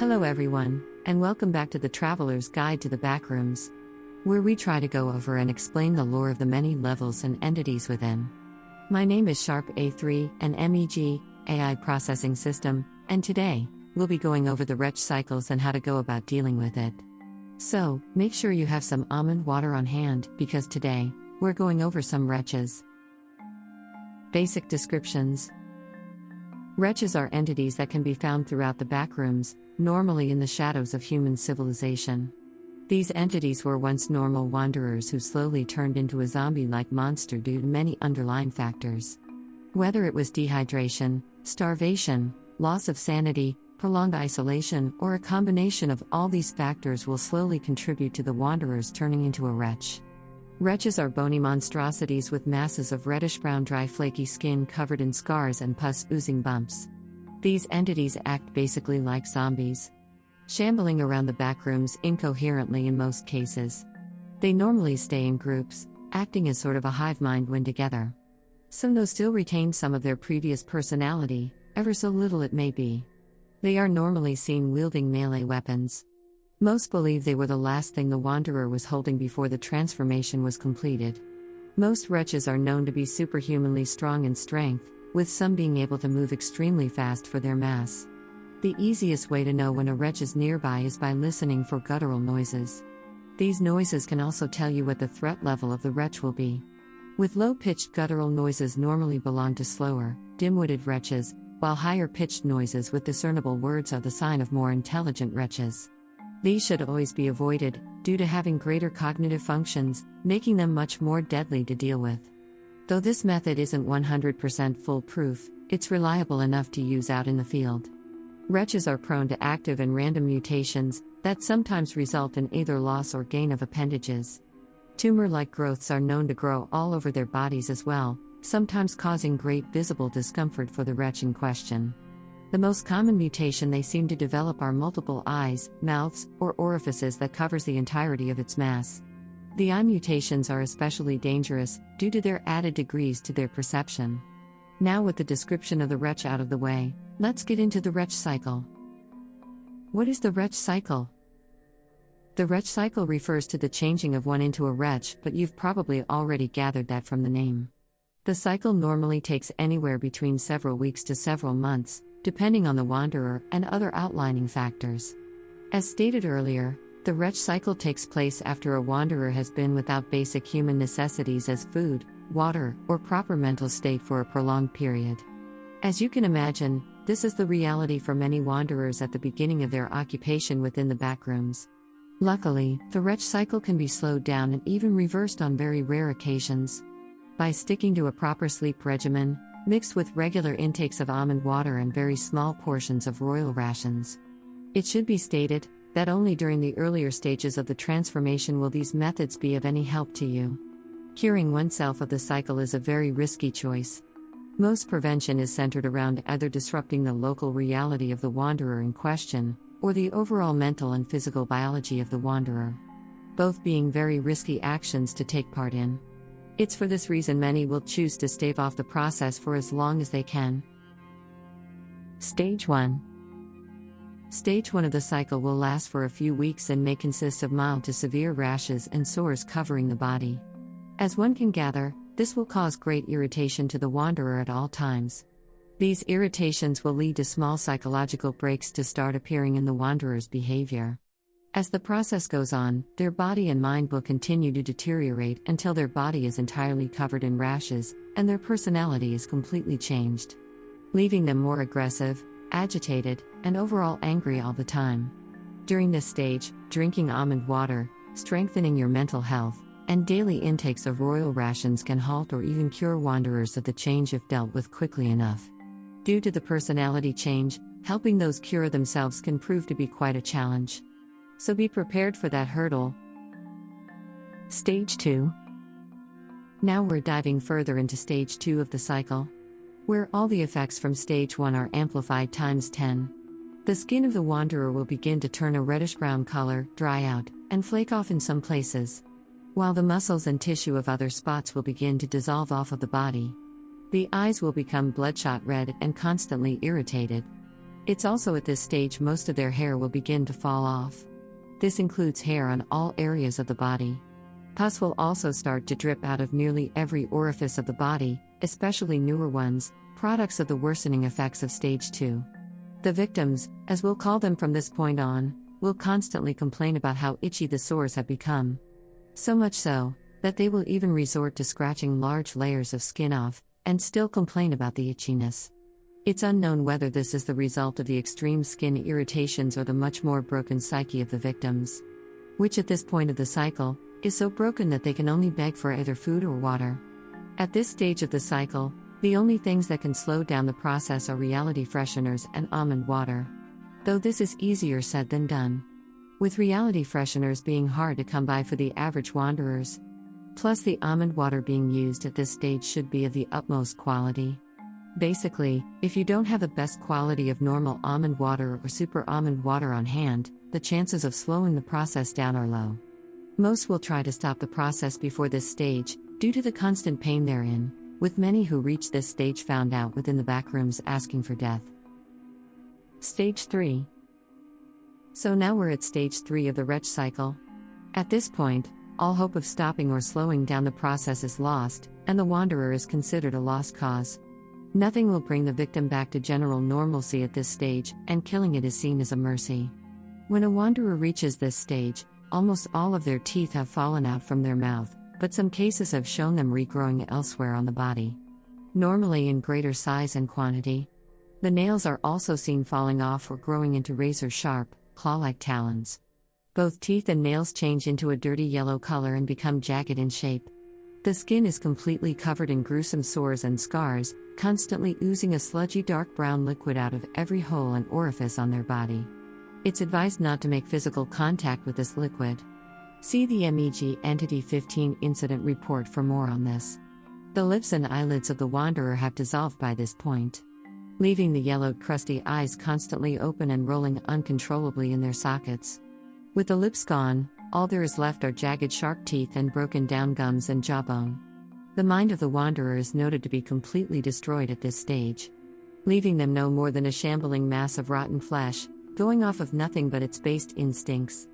Hello everyone, and welcome back to the Traveler's Guide to the Backrooms, where we try to go over and explain the lore of the many levels and entities within. My name is Sharp A3, an MEG, AI processing system, and today, we'll be going over the Wretch cycles and how to go about dealing with it. So, make sure you have some almond water on hand, because today, we're going over some Wretches. Basic descriptions. Wretches are entities that can be found throughout the backrooms, normally in the shadows of human civilization. These entities were once normal wanderers who slowly turned into a zombie-like monster due to many underlying factors. Whether it was dehydration, starvation, loss of sanity, prolonged isolation, or a combination of all these factors will slowly contribute to the wanderers turning into a wretch. Wretches are bony monstrosities with masses of reddish-brown dry flaky skin covered in scars and pus oozing bumps. These entities act basically like zombies, shambling around the backrooms incoherently in most cases. They normally stay in groups, acting as sort of a hive mind when together. Some though still retain some of their previous personality, ever so little it may be. They are normally seen wielding melee weapons. Most believe they were the last thing the Wanderer was holding before the transformation was completed. Most wretches are known to be superhumanly strong in strength, with some being able to move extremely fast for their mass. The easiest way to know when a wretch is nearby is by listening for guttural noises. These noises can also tell you what the threat level of the wretch will be. With low-pitched guttural noises normally belong to slower, dim-witted wretches, while higher-pitched noises with discernible words are the sign of more intelligent wretches. These should always be avoided, due to having greater cognitive functions, making them much more deadly to deal with. Though this method isn't 100% foolproof, it's reliable enough to use out in the field. Wretches are prone to active and random mutations, that sometimes result in either loss or gain of appendages. Tumor-like growths are known to grow all over their bodies as well, sometimes causing great visible discomfort for the wretch in question. The most common mutation they seem to develop are multiple eyes, mouths, or orifices that covers the entirety of its mass. The eye mutations are especially dangerous, due to their added degrees to their perception. Now with the description of the wretch out of the way, let's get into the wretch cycle. What is the wretch cycle? The wretch cycle refers to the changing of one into a wretch, but you've probably already gathered that from the name. The cycle normally takes anywhere between several weeks to several months, depending on the wanderer and other outlining factors. As stated earlier, the wretch cycle takes place after a wanderer has been without basic human necessities as food, water, or proper mental state for a prolonged period. As you can imagine, this is the reality for many wanderers at the beginning of their occupation within the backrooms. Luckily, the wretch cycle can be slowed down and even reversed on very rare occasions. By sticking to a proper sleep regimen, mixed with regular intakes of almond water and very small portions of royal rations. It should be stated that only during the earlier stages of the transformation will these methods be of any help to you. Curing oneself of the cycle is a very risky choice. Most prevention is centered around either disrupting the local reality of the wanderer in question, or the overall mental and physical biology of the wanderer. Both being very risky actions to take part in. It's for this reason many will choose to stave off the process for as long as they can. Stage 1. Stage 1 of the cycle will last for a few weeks and may consist of mild to severe rashes and sores covering the body. As one can gather, this will cause great irritation to the wanderer at all times. These irritations will lead to small psychological breaks to start appearing in the wanderer's behavior. As the process goes on, their body and mind will continue to deteriorate until their body is entirely covered in rashes, and their personality is completely changed, leaving them more aggressive, agitated, and overall angry all the time. During this stage, drinking almond water, strengthening your mental health, and daily intakes of royal rations can halt or even cure wanderers of the change if dealt with quickly enough. Due to the personality change, helping those cure themselves can prove to be quite a challenge. So be prepared for that hurdle. Stage 2. Now we're diving further into Stage 2 of the cycle, where all the effects from Stage 1 are amplified times 10. The skin of the wanderer will begin to turn a reddish-brown color, dry out, and flake off in some places, while the muscles and tissue of other spots will begin to dissolve off of the body. The eyes will become bloodshot red and constantly irritated. It's also at this stage most of their hair will begin to fall off. This includes hair on all areas of the body. Pus will also start to drip out of nearly every orifice of the body, especially newer ones, products of the worsening effects of stage 2. The victims, as we'll call them from this point on, will constantly complain about how itchy the sores have become. So much so, that they will even resort to scratching large layers of skin off, and still complain about the itchiness. It's unknown whether this is the result of the extreme skin irritations or the much more broken psyche of the victims, which at this point of the cycle, is so broken that they can only beg for either food or water. At this stage of the cycle, the only things that can slow down the process are reality fresheners and almond water. Though this is easier said than done, with reality fresheners being hard to come by for the average wanderers. Plus, the almond water being used at this stage should be of the utmost quality. Basically, if you don't have the best quality of normal almond water or super almond water on hand, the chances of slowing the process down are low. Most will try to stop the process before this stage, due to the constant pain therein, with many who reach this stage found out within the backrooms asking for death. Stage 3. So now we're at stage 3 of the Wretch cycle. At this point, all hope of stopping or slowing down the process is lost, and the wanderer is considered a lost cause. Nothing will bring the victim back to general normalcy at this stage, and killing it is seen as a mercy. When a wanderer reaches this stage, almost all of their teeth have fallen out from their mouth, but some cases have shown them regrowing elsewhere on the body, normally in greater size and quantity. The nails are also seen falling off or growing into razor-sharp, claw-like talons. Both teeth and nails change into a dirty yellow color and become jagged in shape. The skin is completely covered in gruesome sores and scars, constantly oozing a sludgy dark brown liquid out of every hole and orifice on their body. It's advised not to make physical contact with this liquid. See the MEG Entity 15 incident report for more on this. The lips and eyelids of the wanderer have dissolved by this point, leaving the yellowed crusty eyes constantly open and rolling uncontrollably in their sockets. With the lips gone, all there is left are jagged sharp teeth and broken down gums and jawbone. The mind of the wanderer is noted to be completely destroyed at this stage, leaving them no more than a shambling mass of rotten flesh, going off of nothing but its based instincts.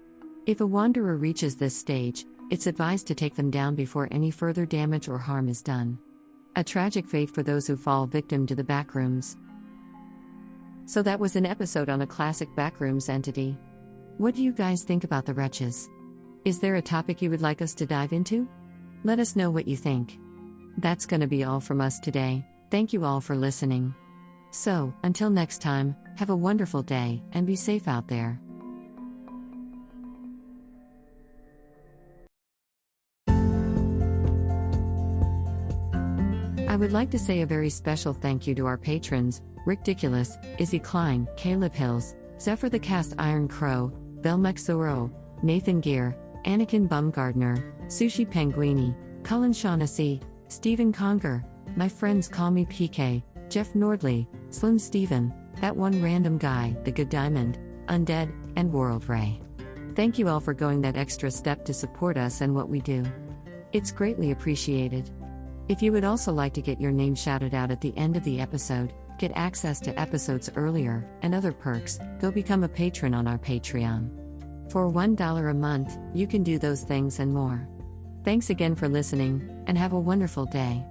If a wanderer reaches this stage, it's advised to take them down before any further damage or harm is done. A tragic fate for those who fall victim to the backrooms. So that was an episode on a classic backrooms entity. What do you guys think about the wretches? Is there a topic you would like us to dive into? Let us know what you think. That's gonna be all from us today. Thank you all for listening. So, until next time, have a wonderful day and be safe out there. I would like to say a very special thank you to our patrons, Ridiculous, Izzy Klein, Caleb Hills, Zephyr the Cast Iron Crow, Belmex Zoro, Nathan Gear, Anakin Bumgardner, Sushi Penguini, Cullen Shaughnessy, Stephen Conger, My Friends Call Me PK, Jeff Nordley, Slim Steven, That One Random Guy, The Good Diamond, Undead, and World Ray. Thank you all for going that extra step to support us and what we do. It's greatly appreciated. If you would also like to get your name shouted out at the end of the episode, get access to episodes earlier, and other perks, go become a patron on our Patreon. For $1 a month, you can do those things and more. Thanks again for listening, and have a wonderful day.